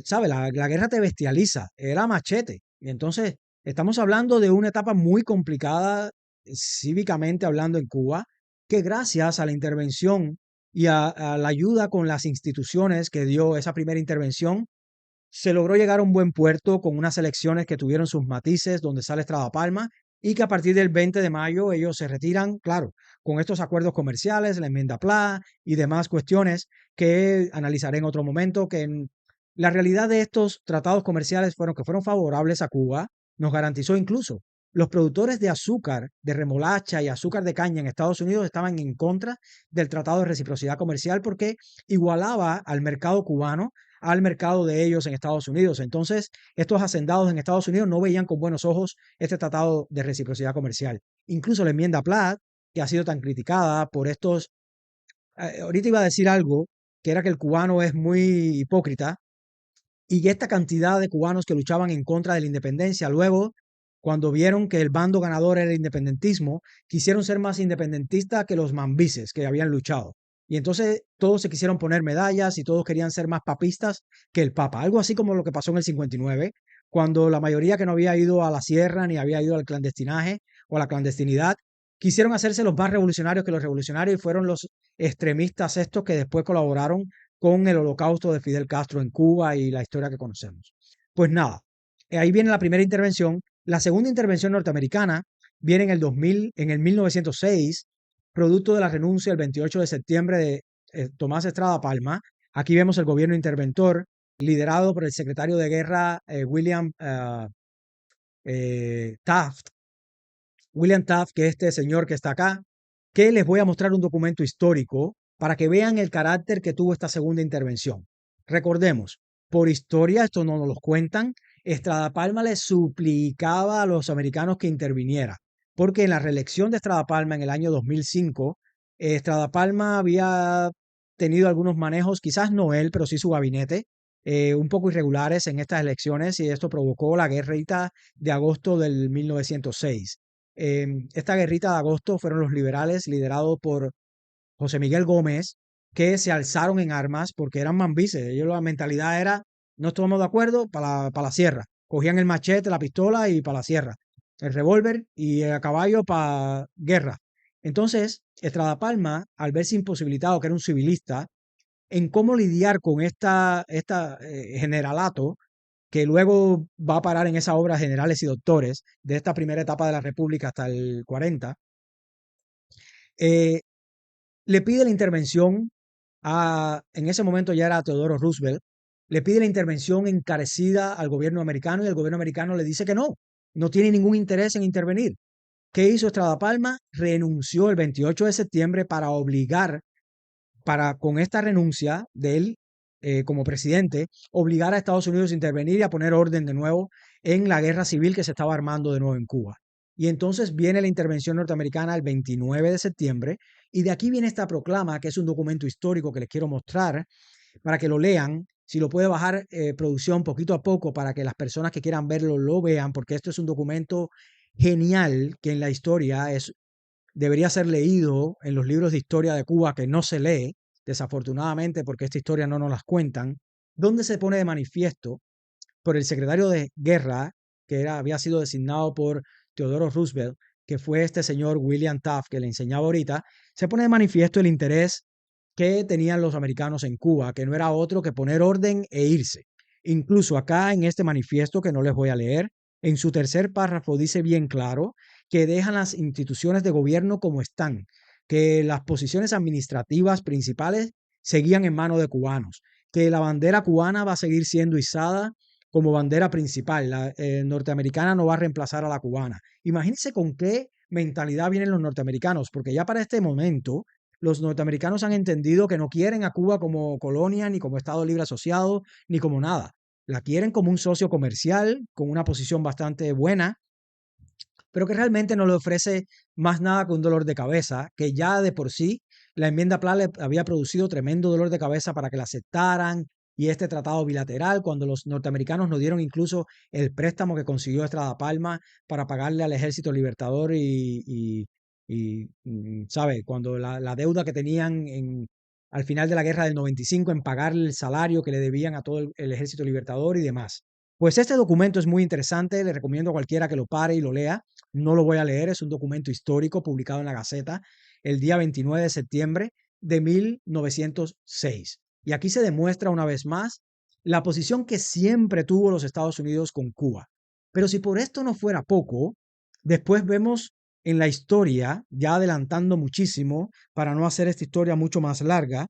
¿sabe? La guerra te bestializa, era machete. Y entonces estamos hablando de una etapa muy complicada, cívicamente hablando en Cuba, que gracias a la intervención y a la ayuda con las instituciones que dio esa primera intervención, se logró llegar a un buen puerto con unas elecciones que tuvieron sus matices, donde sale Estrada Palma, y que a partir del 20 de mayo ellos se retiran, claro, con estos acuerdos comerciales, la enmienda PLA y demás cuestiones que analizaré en otro momento, que la realidad de estos tratados comerciales fueron que fueron favorables a Cuba, nos garantizó incluso los productores de azúcar, de remolacha y azúcar de caña en Estados Unidos estaban en contra del Tratado de Reciprocidad Comercial porque igualaba al mercado cubano al mercado de ellos en Estados Unidos. Entonces, estos hacendados en Estados Unidos no veían con buenos ojos este tratado de reciprocidad comercial. Incluso la enmienda Platt, que ha sido tan criticada por estos... ahorita iba a decir algo, que era que el cubano es muy hipócrita y que esta cantidad de cubanos que luchaban en contra de la independencia, luego, cuando vieron que el bando ganador era el independentismo, quisieron ser más independentistas que los mambises que habían luchado. Y entonces todos se quisieron poner medallas y todos querían ser más papistas que el Papa. Algo así como lo que pasó en el 59, cuando la mayoría que no había ido a la sierra ni había ido al clandestinaje o a la clandestinidad, quisieron hacerse los más revolucionarios que los revolucionarios y fueron los extremistas estos que después colaboraron con el holocausto de Fidel Castro en Cuba y la historia que conocemos. Pues nada, ahí viene la primera intervención. La segunda intervención norteamericana viene en el 2000, en el 1906, producto de la renuncia el 28 de septiembre de Tomás Estrada Palma. Aquí vemos el gobierno interventor liderado por el secretario de guerra William Taft. William Taft, que es este señor que está acá, que les voy a mostrar un documento histórico para que vean el carácter que tuvo esta segunda intervención. Recordemos, por historia, esto no nos lo cuentan, Estrada Palma le suplicaba a los americanos que interviniera, porque en la reelección de Estrada Palma en el año 2005, Estrada Palma había tenido algunos manejos, quizás no él, pero sí su gabinete, un poco irregulares en estas elecciones y esto provocó la guerrita de agosto del 1906. Esta guerrita de agosto fueron los liberales liderados por José Miguel Gómez, que se alzaron en armas porque eran mambises. Ellos la mentalidad era, no estamos de acuerdo, para la sierra. Cogían el machete, la pistola y para la sierra. El revólver y a caballo para guerra. Entonces, Estrada Palma, al verse imposibilitado, que era un civilista, en cómo lidiar con esta generalato, que luego va a parar en esa obra Generales y Doctores, de esta primera etapa de la República hasta el 40, eh, le pide la intervención en ese momento ya era Teodoro Roosevelt, le pide la intervención encarecida al gobierno americano y el gobierno americano le dice que no tiene ningún interés en intervenir. ¿Qué hizo Estrada Palma? Renunció el 28 de septiembre para obligar, con esta renuncia de él como presidente, obligar a Estados Unidos a intervenir y a poner orden de nuevo en la guerra civil que se estaba armando de nuevo en Cuba. Y entonces viene la intervención norteamericana el 29 de septiembre y de aquí viene esta proclama, que es un documento histórico que les quiero mostrar para que lo lean. Si lo puede bajar producción poquito a poco para que las personas que quieran verlo lo vean, porque esto es un documento genial que en la historia debería ser leído en los libros de historia de Cuba que no se lee, desafortunadamente, porque esta historia no nos las cuentan, donde se pone de manifiesto por el secretario de guerra, que había sido designado por Teodoro Roosevelt, que fue este señor William Taft que le enseñaba ahorita, se pone de manifiesto el interés que tenían los americanos en Cuba, que no era otro que poner orden e irse. Incluso acá en este manifiesto que no les voy a leer, en su tercer párrafo dice bien claro que dejan las instituciones de gobierno como están, que las posiciones administrativas principales seguían en manos de cubanos, que la bandera cubana va a seguir siendo izada como bandera principal. La norteamericana no va a reemplazar a la cubana. Imagínense con qué mentalidad vienen los norteamericanos, porque ya para este momento los norteamericanos han entendido que no quieren a Cuba como colonia, ni como Estado libre asociado, ni como nada. La quieren como un socio comercial, con una posición bastante buena, pero que realmente no le ofrece más nada que un dolor de cabeza, que ya de por sí la enmienda Pla le había producido tremendo dolor de cabeza para que la aceptaran y este tratado bilateral, cuando los norteamericanos nos dieron incluso el préstamo que consiguió Estrada Palma para pagarle al Ejército Libertador ¿sabe? Cuando la deuda que tenían al final de la guerra del 95 en pagarle el salario que le debían a todo el Ejército Libertador y demás. Pues este documento es muy interesante, le recomiendo a cualquiera que lo pare y lo lea. No lo voy a leer, es un documento histórico publicado en la Gaceta el día 29 de septiembre de 1906. Y aquí se demuestra una vez más la posición que siempre tuvo los Estados Unidos con Cuba. Pero si por esto no fuera poco, después vemos en la historia, ya adelantando muchísimo para no hacer esta historia mucho más larga,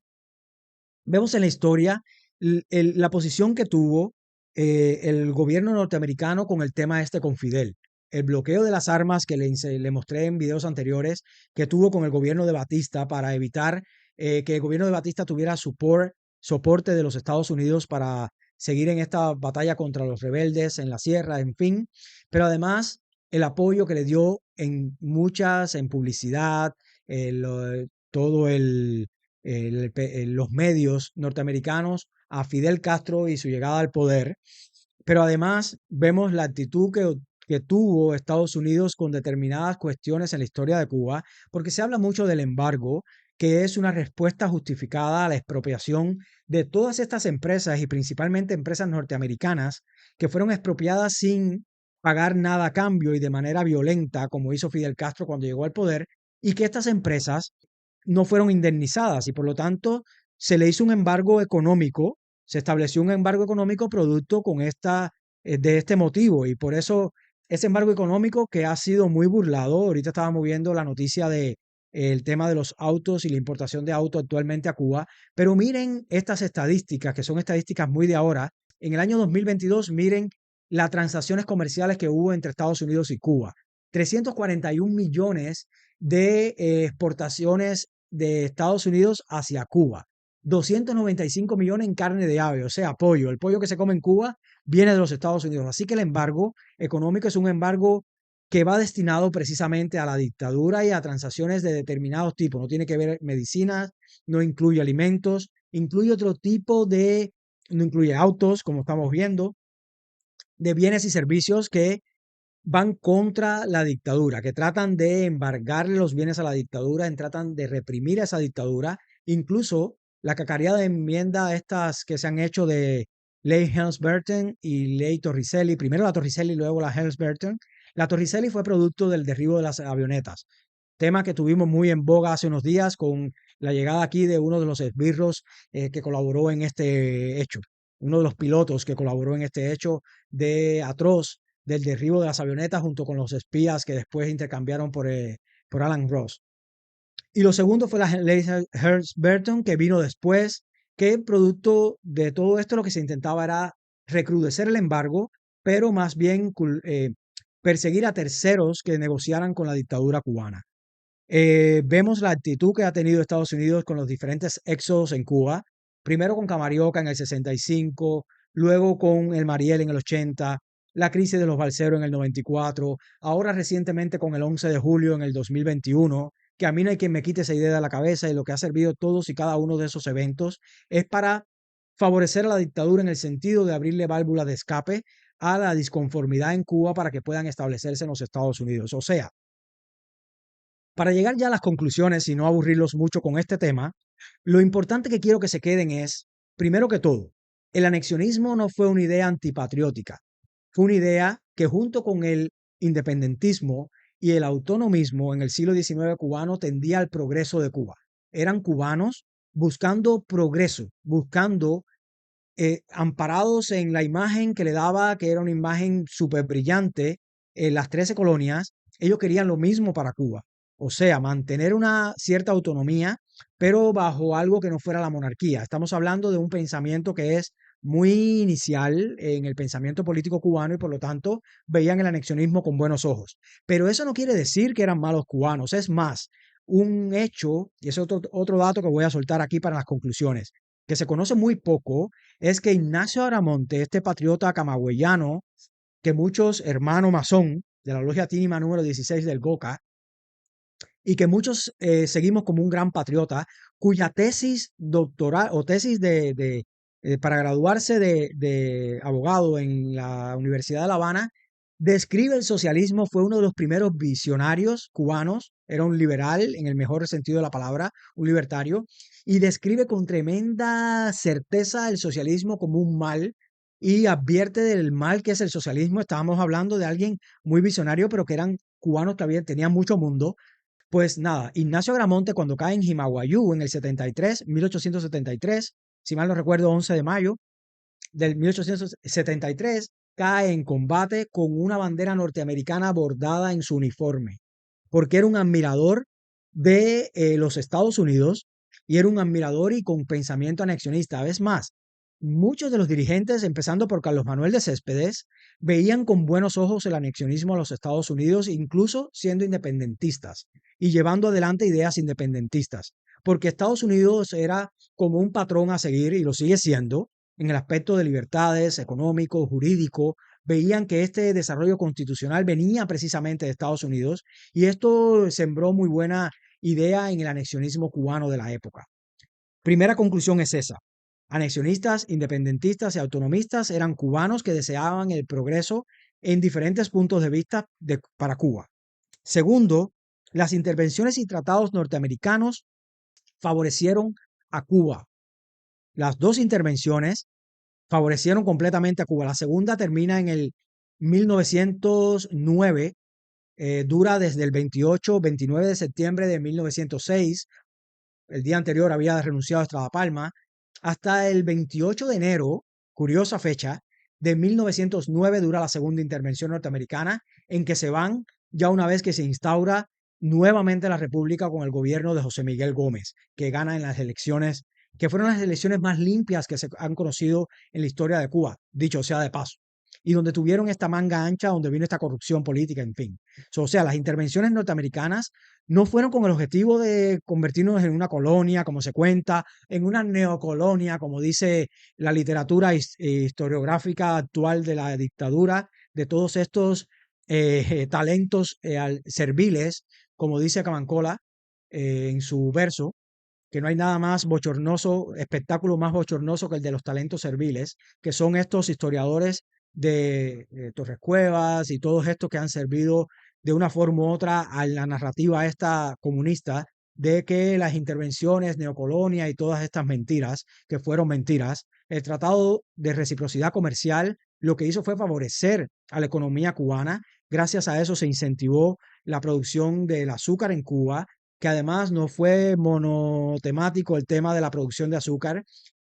vemos en la historia la posición que tuvo el gobierno norteamericano con el tema este con Fidel. El bloqueo de las armas que le mostré en videos anteriores que tuvo con el gobierno de Batista para evitar que el gobierno de Batista tuviera soporte de los Estados Unidos para seguir en esta batalla contra los rebeldes en la sierra, en fin. Pero además el apoyo que le dio en publicidad, todo los medios norteamericanos a Fidel Castro y su llegada al poder, pero además vemos la actitud que tuvo Estados Unidos con determinadas cuestiones en la historia de Cuba, porque se habla mucho del embargo, que es una respuesta justificada a la expropiación de todas estas empresas y principalmente empresas norteamericanas que fueron expropiadas sin pagar nada a cambio y de manera violenta, como hizo Fidel Castro cuando llegó al poder, y que estas empresas no fueron indemnizadas y por lo tanto se le hizo un embargo económico, se estableció un embargo económico producto de este motivo y por eso ese embargo económico que ha sido muy burlado. Ahorita estábamos viendo la noticia de el tema de los autos y la importación de autos actualmente a Cuba, pero miren estas estadísticas que son estadísticas muy de ahora. En el año 2022 miren las transacciones comerciales que hubo entre Estados Unidos y Cuba. 341 millones de exportaciones de Estados Unidos hacia Cuba. 295 millones en carne de ave, o sea, pollo. El pollo que se come en Cuba viene de los Estados Unidos. Así que el embargo económico es un embargo que va destinado precisamente a la dictadura y a transacciones de determinados tipos. No tiene que ver medicinas, no incluye alimentos, incluye otro tipo no incluye autos, como estamos viendo, de bienes y servicios que van contra la dictadura, que tratan de embargarle los bienes a la dictadura, tratan de reprimir a esa dictadura. Incluso la cacareada de enmienda estas que se han hecho de ley Helms-Burton y ley Torricelli, primero la Torricelli y luego la Helms-Burton. La Torricelli fue producto del derribo de las avionetas, tema que tuvimos muy en boga hace unos días con la llegada aquí de uno de los esbirros que colaboró en este hecho, uno de los pilotos que colaboró en este hecho de atroz del derribo de las avionetas junto con los espías que después intercambiaron por Alan Ross. Y lo segundo fue la ley Helms-Burton que vino después, que producto de todo esto lo que se intentaba era recrudecer el embargo, pero más bien perseguir a terceros que negociaran con la dictadura cubana. Vemos la actitud que ha tenido Estados Unidos con los diferentes éxodos en Cuba, primero con Camarioca en el 65, luego con el Mariel en el 80, la crisis de los balseros en el 94, ahora recientemente con el 11 de julio en el 2021, que a mí no hay quien me quite esa idea de la cabeza y lo que ha servido todos y cada uno de esos eventos es para favorecer a la dictadura en el sentido de abrirle válvulas de escape a la disconformidad en Cuba para que puedan establecerse en los Estados Unidos. O sea, para llegar ya a las conclusiones y no aburrirlos mucho con este tema, lo importante que quiero que se queden es, primero que todo, el anexionismo no fue una idea antipatriótica, fue una idea que junto con el independentismo y el autonomismo en el siglo XIX cubano tendía al progreso de Cuba. Eran cubanos, buscando progreso, buscando amparados en la imagen que le daba, que era una imagen súper brillante, en las 13 colonias, ellos querían lo mismo para Cuba. O sea, mantener una cierta autonomía, pero bajo algo que no fuera la monarquía. Estamos hablando de un pensamiento que es muy inicial en el pensamiento político cubano y por lo tanto veían el anexionismo con buenos ojos. Pero eso no quiere decir que eran malos cubanos. Es más, un hecho, y es otro dato que voy a soltar aquí para las conclusiones, que se conoce muy poco, es que Ignacio Aramonte, este patriota camagüeyano, que muchos hermanos masón de la logia Tínima número 16 del GOCA, y que muchos seguimos como un gran patriota, cuya tesis doctoral o tesis para graduarse de abogado en la Universidad de La Habana, describe el socialismo, fue uno de los primeros visionarios cubanos, era un liberal en el mejor sentido de la palabra, un libertario, y describe con tremenda certeza el socialismo como un mal y advierte del mal que es el socialismo. Estábamos hablando de alguien muy visionario, pero que eran cubanos que tenían mucho mundo. Pues nada, Ignacio Agramonte cuando cae en Jimaguayú en el 73, 1873, si mal no recuerdo, 11 de mayo del 1873, cae en combate con una bandera norteamericana bordada en su uniforme, porque era un admirador de los Estados Unidos y era un admirador y con pensamiento anexionista. Es más, muchos de los dirigentes, empezando por Carlos Manuel de Céspedes, veían con buenos ojos el anexionismo a los Estados Unidos, incluso siendo independentistas y llevando adelante ideas independentistas, porque Estados Unidos era como un patrón a seguir y lo sigue siendo en el aspecto de libertades económico, jurídico. Veían que este desarrollo constitucional venía precisamente de Estados Unidos y esto sembró muy buena idea en el anexionismo cubano de la época. Primera conclusión es esa. Anexionistas, independentistas y autonomistas eran cubanos que deseaban el progreso en diferentes puntos de vista para Cuba. Segundo, las intervenciones y tratados norteamericanos favorecieron a Cuba. Las dos intervenciones favorecieron completamente a Cuba. La segunda termina en el 1909, dura desde el 28-29 de septiembre de 1906. El día anterior había renunciado a Estrada Palma, hasta el 28 de enero, curiosa fecha, de 1909 dura la segunda intervención norteamericana, en que se van ya una vez que se instaura nuevamente la República con el gobierno de José Miguel Gómez, que gana en las elecciones, que fueron las elecciones más limpias que se han conocido en la historia de Cuba, dicho sea de paso, y donde tuvieron esta manga ancha, donde vino esta corrupción política, en fin. O sea, las intervenciones norteamericanas no fueron con el objetivo de convertirnos en una colonia, como se cuenta, en una neocolonia, como dice la literatura historiográfica actual de la dictadura, de todos estos talentos serviles, como dice Camancola en su verso, que no hay nada más bochornoso, espectáculo más bochornoso que el de los talentos serviles, que son estos historiadores de Torres Cuevas y todos estos que han servido de una forma u otra a la narrativa esta comunista de que las intervenciones, neocolonia y todas estas mentiras, que fueron mentiras, el Tratado de Reciprocidad Comercial lo que hizo fue favorecer a la economía cubana. Gracias a eso se incentivó la producción del azúcar en Cuba, que además no fue monotemático el tema de la producción de azúcar,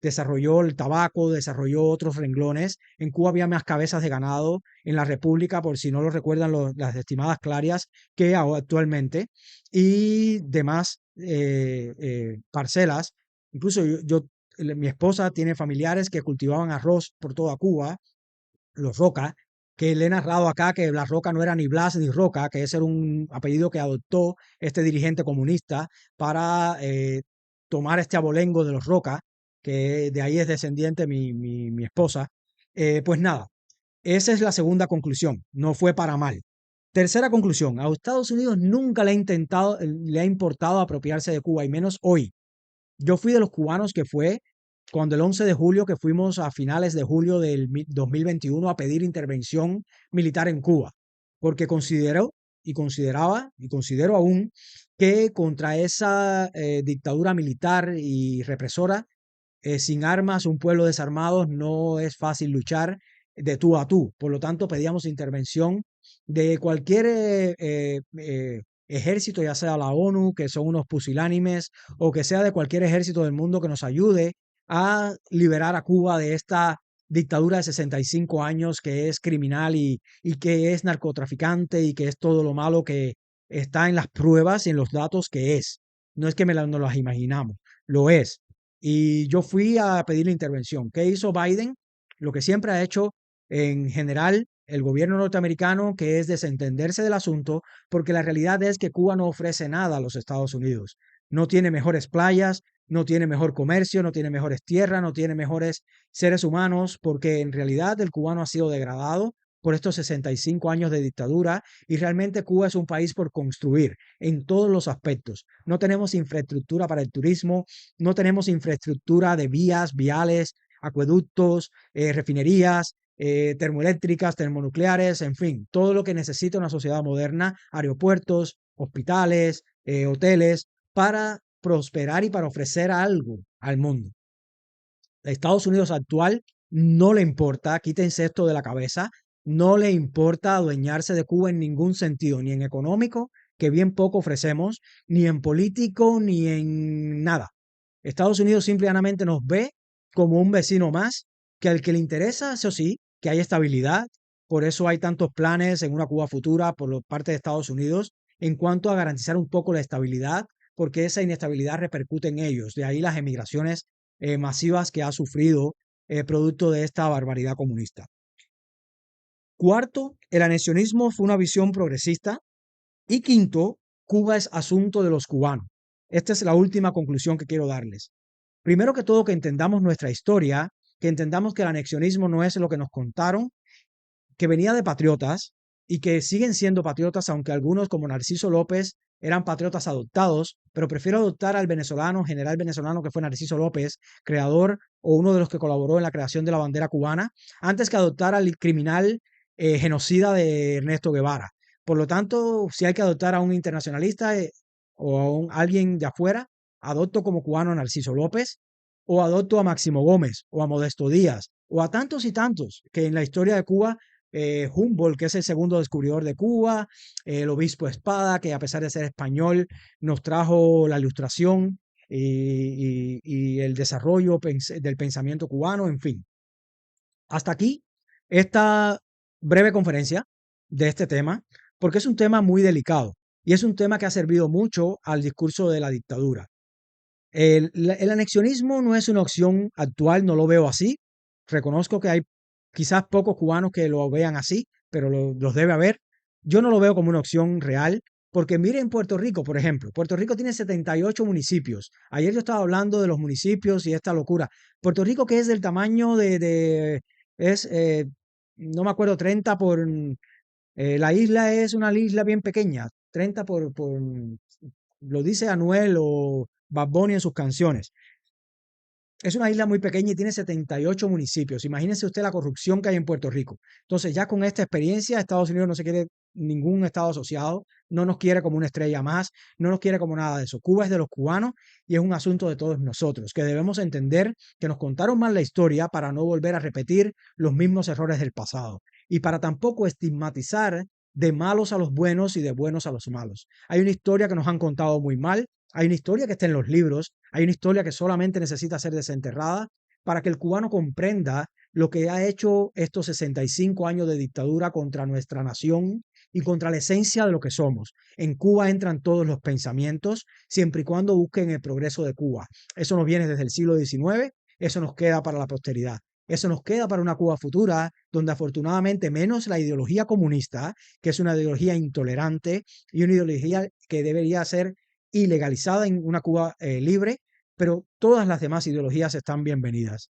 desarrolló el tabaco, desarrolló otros renglones. En Cuba había más cabezas de ganado en la República, por si no lo recuerdan las estimadas Clarias, que actualmente, y demás parcelas. Incluso mi esposa tiene familiares que cultivaban arroz por toda Cuba, los Roca, que le he narrado acá que Blas Roca no era ni Blas ni Roca, que ese era un apellido que adoptó este dirigente comunista para tomar este abolengo de los Roca, que de ahí es descendiente mi esposa. Pues nada, esa es la segunda conclusión, no fue para mal. Tercera conclusión, a Estados Unidos nunca le ha importado apropiarse de Cuba, y menos hoy. Yo fui de los cubanos que fue cuando el 11 de julio, que fuimos a finales de julio del 2021 a pedir intervención militar en Cuba, porque considero y consideraba y considero aún que contra esa dictadura militar y represora, sin armas, un pueblo desarmado, no es fácil luchar de tú a tú. Por lo tanto, pedíamos intervención de cualquier ejército, ya sea la ONU, que son unos pusilánimes, o que sea de cualquier ejército del mundo que nos ayude a liberar a Cuba de esta dictadura de 65 años que es criminal y que es narcotraficante y que es todo lo malo que está en las pruebas y en los datos que es. No es que nos las imaginamos, lo es. Y yo fui a pedir la intervención. ¿Qué hizo Biden? Lo que siempre ha hecho en general el gobierno norteamericano, que es desentenderse del asunto, porque la realidad es que Cuba no ofrece nada a los Estados Unidos. No tiene mejores playas, no tiene mejor comercio, no tiene mejores tierras, no tiene mejores seres humanos, porque en realidad el cubano ha sido degradado por estos 65 años de dictadura y realmente Cuba es un país por construir en todos los aspectos. No tenemos infraestructura para el turismo, no tenemos infraestructura de vías, viales, acueductos, refinerías, termoeléctricas, termonucleares, en fin, todo lo que necesita una sociedad moderna, aeropuertos, hospitales, hoteles, para prosperar y para ofrecer algo al mundo. Estados Unidos actual no le importa, quítense esto de la cabeza, no le importa adueñarse de Cuba en ningún sentido, ni en económico, que bien poco ofrecemos, ni en político, ni en nada. Estados Unidos simplemente nos ve como un vecino más, que al que le interesa, eso sí, que hay estabilidad. Por eso hay tantos planes en una Cuba futura por parte de Estados Unidos en cuanto a garantizar un poco la estabilidad, porque esa inestabilidad repercute en ellos. De ahí las emigraciones masivas que ha sufrido producto de esta barbaridad comunista. Cuarto, el anexionismo fue una visión progresista. Y quinto, Cuba es asunto de los cubanos. Esta es la última conclusión que quiero darles. Primero que todo, que entendamos nuestra historia, que entendamos que el anexionismo no es lo que nos contaron, que venía de patriotas y que siguen siendo patriotas, aunque algunos como Narciso López eran patriotas adoptados, pero prefiero adoptar al venezolano, general venezolano que fue Narciso López, creador o uno de los que colaboró en la creación de la bandera cubana, antes que adoptar al criminal genocida de Ernesto Guevara. Por lo tanto, si hay que adoptar a un internacionalista o a alguien de afuera, adopto como cubano a Narciso López, o adopto a Máximo Gómez, o a Modesto Díaz, o a tantos y tantos que en la historia de Cuba Humboldt, que es el segundo descubridor de Cuba, el obispo Espada, que a pesar de ser español, nos trajo la ilustración y el desarrollo del pensamiento cubano, en fin. Hasta aquí esta breve conferencia de este tema, porque es un tema muy delicado y es un tema que ha servido mucho al discurso de la dictadura. El anexionismo no es una opción actual, no lo veo así. Reconozco que hay quizás pocos cubanos que lo vean así, pero los debe haber. Yo no lo veo como una opción real, porque miren Puerto Rico, por ejemplo. Puerto Rico tiene 78 municipios. Ayer yo estaba hablando de los municipios y esta locura. Puerto Rico, que es del tamaño no me acuerdo, 30 por... la isla es una isla bien pequeña, 30 por lo dice Anuel o Bad Bunny en sus canciones. Es una isla muy pequeña y tiene 78 municipios. Imagínense usted la corrupción que hay en Puerto Rico. Entonces, ya con esta experiencia, Estados Unidos no se quiere ningún estado asociado, no nos quiere como una estrella más, no nos quiere como nada de eso. Cuba es de los cubanos y es un asunto de todos nosotros, que debemos entender que nos contaron mal la historia para no volver a repetir los mismos errores del pasado y para tampoco estigmatizar de malos a los buenos y de buenos a los malos. Hay una historia que nos han contado muy mal, hay una historia que está en los libros, hay una historia que solamente necesita ser desenterrada para que el cubano comprenda lo que ha hecho estos 65 años de dictadura contra nuestra nación y contra la esencia de lo que somos. En Cuba entran todos los pensamientos, siempre y cuando busquen el progreso de Cuba. Eso nos viene desde el siglo XIX, eso nos queda para la posteridad. Eso nos queda para una Cuba futura, donde afortunadamente menos la ideología comunista, que es una ideología intolerante y una ideología que debería ser ilegalizada en una Cuba libre, pero todas las demás ideologías están bienvenidas.